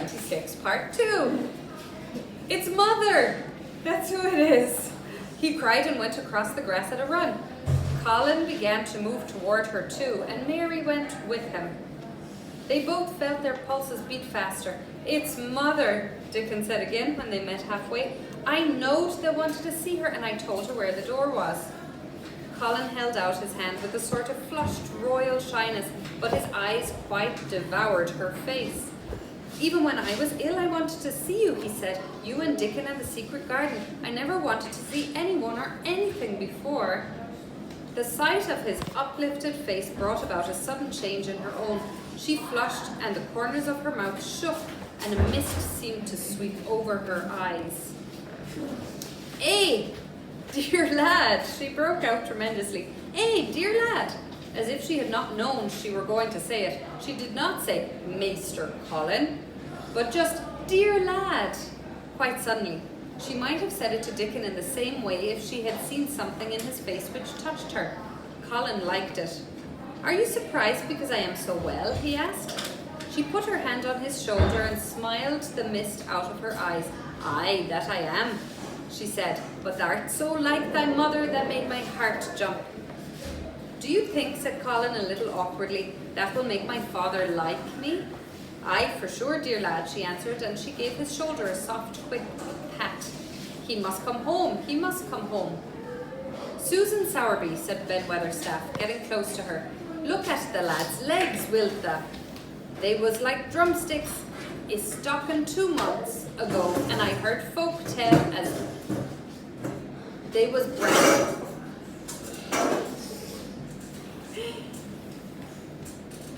Ch26 Part 2. It's Mother! That's who it is. He cried and went across the grass at a run. Colin began to move toward her too, and Mary went with him. They both felt their pulses beat faster. It's Mother, Dickon said again when they met halfway. I knowed they wanted to see her, and I told her where the door was. Colin held out his hand with a sort of flushed royal shyness, but his eyes quite devoured her face. Even when I was ill, I wanted to see you, he said. You and Dickon and the secret garden. I never wanted to see anyone or anything before. The sight of his uplifted face brought about a sudden change in her own. She flushed, and the corners of her mouth shook, and a mist seemed to sweep over her eyes. "Eh, dear lad," she broke out tremendously. "Eh, dear lad," as if she had not known she were going to say it. She did not say, "Maester Colin," but just, "Dear lad," quite suddenly. She might have said it to Dickon in the same way if she had seen something in his face which touched her. Colin liked it. "Are you surprised because I am so well?" he asked. She put her hand on his shoulder and smiled the mist out of her eyes. "Aye, that I am," she said, "but thou'rt so like thy mother that made my heart jump." "Do you think," said Colin a little awkwardly, "that will make my father like me?" "Aye, for sure, dear lad," she answered, and she gave his shoulder a soft, quick pat. "He must come home, he must come home." "Susan Sowerby," said Ben Weatherstaff, getting close to her. "Look at the lad's legs, wilt thou? They was like drumsticks. Is stocking 2 months ago, and I heard folk tell as they was brand.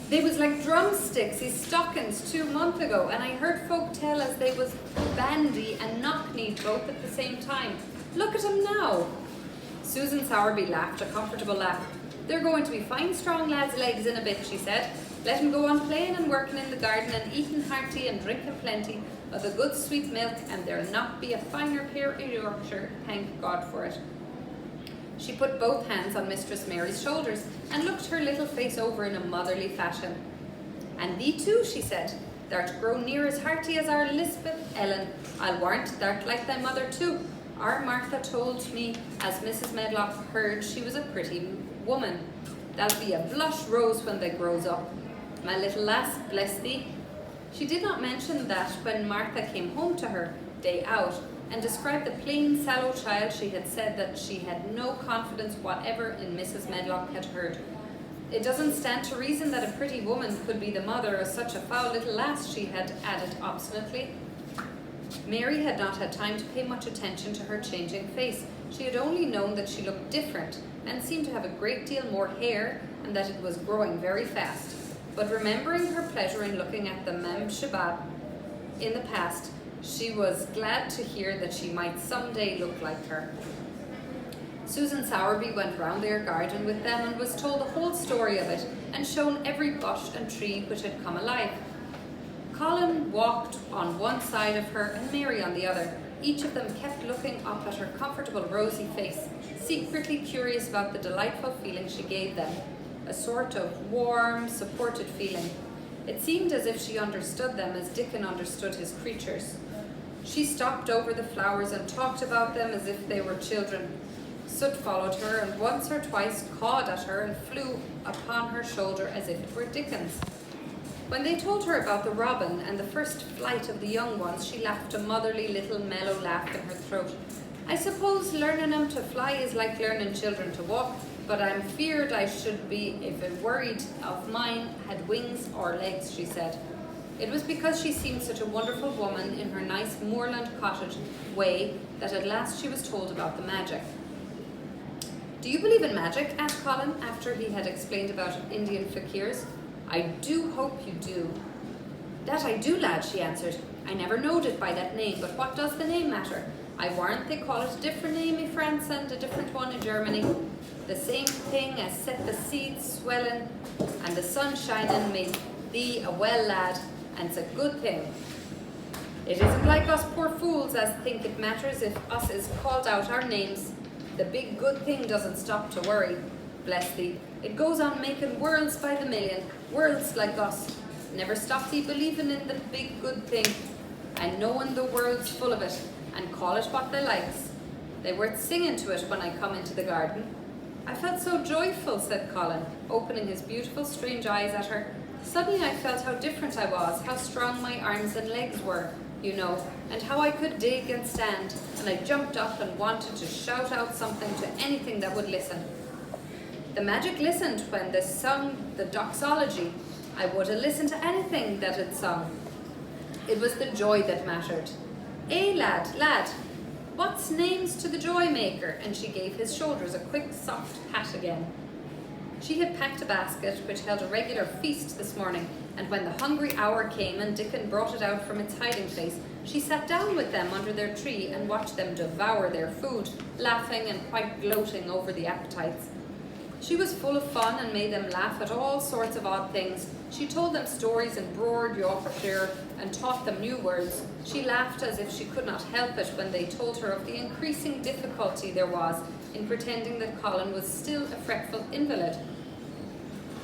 They was like drumsticks, his stockings 2 months ago, and I heard folk tell as they was bandy and knock-kneed both at the same time. Look at 'em now." Susan Sowerby laughed, a comfortable laugh. "They're going to be fine strong lads' legs in a bit," she said. "Let 'em go on playing and working in the garden and eating hearty and drinking plenty of the good sweet milk, and there'll not be a finer pair in Yorkshire, thank God for it." She put both hands on Mistress Mary's shoulders and looked her little face over in a motherly fashion. "And thee too," she said. "Thou'rt grown near as hearty as our Lisbeth Ellen. I'll warrant thou'rt like thy mother too. Our Martha told me, as Mrs. Medlock heard she was a pretty woman. That'll be a blush rose when they grows up. My little lass, bless thee." She did not mention that when Martha came home to her, day out, and described the plain, sallow child, she had said that she had no confidence whatever in Mrs. Medlock had heard. "It doesn't stand to reason that a pretty woman could be the mother of such a foul little lass," she had added obstinately. Mary had not had time to pay much attention to her changing face. She had only known that she looked different and seemed to have a great deal more hair, and that it was growing very fast. But remembering her pleasure in looking at the Mem Shabab in the past, she was glad to hear that she might some day look like her. Susan Sowerby went round their garden with them and was told the whole story of it and shown every bush and tree which had come alive. Colin walked on one side of her and Mary on the other. Each of them kept looking up at her comfortable rosy face, secretly curious about the delightful feeling she gave them, a sort of warm, supported feeling. It seemed as if she understood them as Dickon understood his creatures. She stopped over the flowers and talked about them as if they were children. Soot followed her and once or twice cawed at her and flew upon her shoulder as if it were Dickon's. When they told her about the robin and the first flight of the young ones, she laughed a motherly little mellow laugh in her throat. "I suppose learning 'em to fly is like learning children to walk, but I'm feared I should be if it worried of mine had wings or legs," she said. It was because she seemed such a wonderful woman in her nice moorland cottage way that at last she was told about the magic. "Do you believe in magic?" asked Colin after he had explained about Indian fakirs. "I do hope you do." "That I do, lad," she answered. "I never knowed it by that name, but what does the name matter? I warrant they call it a different name in France and a different one in Germany. The same thing as set the seeds swelling and the sun shining made thee a well lad, and it's a good thing. It isn't like us poor fools as think it matters if us is called out our names. The big good thing doesn't stop to worry. Bless thee, it goes on making worlds by the million, worlds like us. Never stops he believing in the big good thing, and knowing the world's full of it, and call it what they likes. They worth singing to it when I come into the garden. I felt so joyful, said Colin, opening his beautiful strange eyes at her. Suddenly I felt how different I was, how strong my arms and legs were, you know, and how I could dig and stand, and I jumped up and wanted to shout out something to anything that would listen. The magic listened when they sung the doxology. I would have listened to anything that it sung. It was the joy that mattered. Eh, lad, what's names to the joy maker? And she gave his shoulders a quick, soft pat again. She had packed a basket which held a regular feast this morning, and when the hungry hour came and Dickon brought it out from its hiding place, she sat down with them under their tree and watched them devour their food, laughing and quite gloating over the appetites. She was full of fun and made them laugh at all sorts of odd things. She told them stories in broad Yorkshire and taught them new words. She laughed as if she could not help it when they told her of the increasing difficulty there was in pretending that Colin was still a fretful invalid.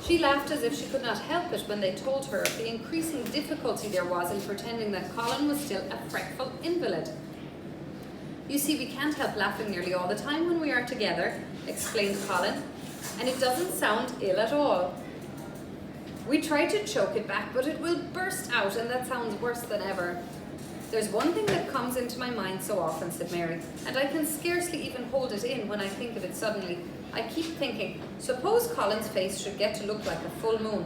She laughed as if she could not help it when they told her of the increasing difficulty there was in pretending that Colin was still a fretful invalid. You see, we can't help laughing nearly all the time when we are together, explained Colin, and it doesn't sound ill at all. We try to choke it back, but it will burst out, and that sounds worse than ever. There's one thing that comes into my mind so often, said Mary, and I can scarcely even hold it in when I think of it suddenly. I keep thinking, suppose Colin's face should get to look like a full moon.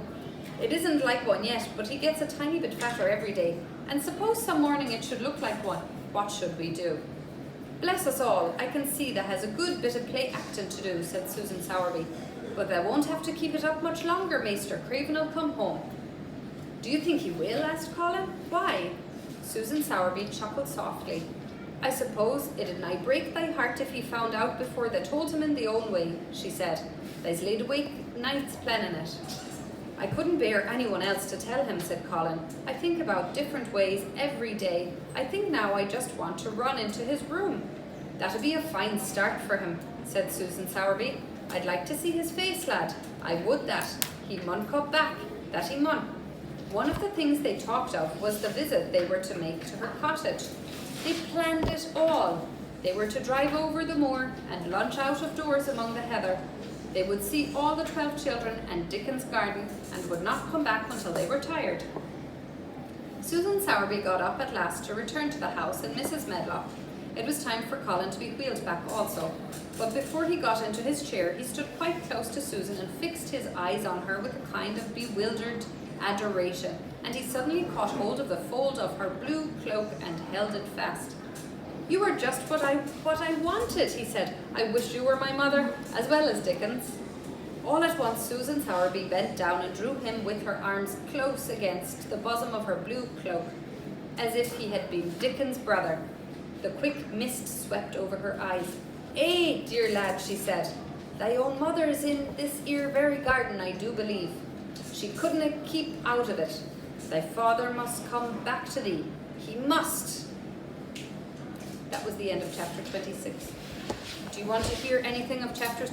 It isn't like one yet, but he gets a tiny bit fatter every day. And suppose some morning it should look like one. What should we do? Bless us all, I can see that has a good bit of play acting to do, said Susan Sowerby. But they won't have to keep it up much longer, Maister Craven'll come home. Do you think he will? Asked Colin. Why? Susan Sowerby chuckled softly. I suppose it'd nigh break thy heart if he found out before they told him in the own way, she said. They's laid awake nights planning it. I couldn't bear anyone else to tell him, said Colin. I think about different ways every day. I think now I just want to run into his room. That'd be a fine start for him, said Susan Sowerby. I'd like to see his face, lad. I would that. He mun come back, that he mun. One of the things they talked of was the visit they were to make to her cottage. They planned it all. They were to drive over the moor and lunch out of doors among the heather. They would see all the 12 children and Dickon's garden and would not come back until they were tired. Susan Sowerby got up at last to return to the house and Mrs. Medlock. It was time for Colin to be wheeled back also. But before he got into his chair, he stood quite close to Susan and fixed his eyes on her with a kind of bewildered adoration, and he suddenly caught hold of the fold of her blue cloak and held it fast. You are just what I wanted, he said. I wish you were my mother, as well as Dickens. All at once Susan Sowerby bent down and drew him with her arms close against the bosom of her blue cloak, as if he had been Dickens' brother. The quick mist swept over her eyes. Eh, dear lad, she said, thy own mother is in this here very garden, I do believe. She couldn't keep out of it. Thy father must come back to thee. He must. That was the end of chapter 26. Do you want to hear anything of chapter